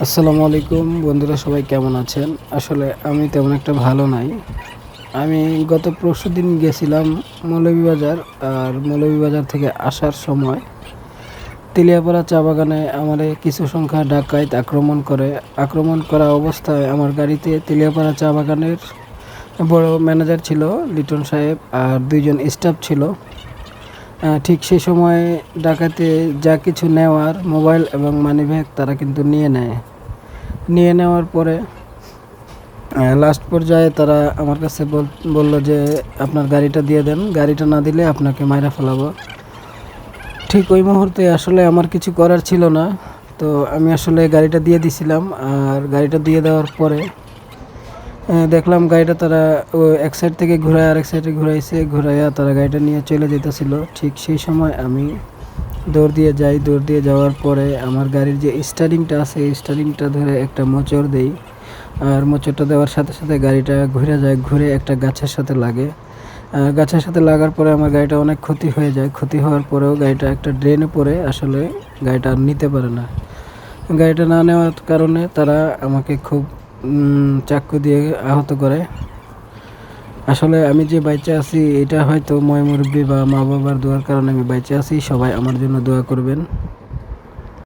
আসসালামু আলাইকুম বন্ধুরা, সবাই কেমন আছেন? আসলে আমি তেমন একটা ভালো নাই। আমি গত পরশুদিন গেছিলাম মৌলভীবাজার। আর মৌলভীবাজার থেকে আসার সময় তেলিয়াপাড়া চা বাগানে আমারে কিছু সংখ্যা ডাকাইত আক্রমণ করা অবস্থায় আমার গাড়িতে তেলিয়াপাড়া চা বাগানের বড় ম্যানেজার ছিল লিটন সাহেব, আর দুইজন স্টাফ ছিল। ঠিক সেই সময় ডাকাতে যা কিছু নেওয়ার মোবাইল এবং মানিব্যাগ তারা কিন্তু নিয়ে নেওয়ার পরে লাস্ট পর্যায়ে তারা আমার কাছে বলল যে আপনার গাড়িটা দিয়ে দেন, গাড়িটা না দিলে আপনাকে মাইরা ফেলাবো। ঠিক ওই মুহূর্তে আসলে আমার কিছু করার ছিল না, তো আমি আসলে গাড়িটা দিয়ে দিছিলাম। আর গাড়িটা দিয়ে দেওয়ার পরে দেখলাম গাড়িটা তারা এক সাইড থেকে ঘুরায় আরেক সাইডে ঘুরাইয়া তারা গাড়িটা নিয়ে চলে যেতেছিল। ঠিক সেই সময় আমি দৌড় দিয়ে যাওয়ার পরে আমার গাড়ির যে স্টারিংটা আছে এই স্টারিংটা ধরে একটা মোচড় দেই। আর মোচড়টা দেওয়ার সাথে সাথে গাড়িটা ঘুরে একটা গাছের সাথে লাগে। গাছের সাথে লাগার পরে আমার গাড়িটা অনেক ক্ষতি হয়ে যায়। ক্ষতি হওয়ার পরেও গাড়িটা একটা ড্রেনে পড়ে আসলে গাড়িটা আর নিতে পারে না। গাড়িটা না নেওয়ার কারণে তারা আমাকে খুব চাকু দিয়ে আহত করে। আসলে আমি যে বাইচে আছি এটা হয়তো ময় মুরব্বী বা মা বাবার দোয়ার কারণে আমি বাইচে আছি। সবাই আমার জন্য দোয়া করবেন।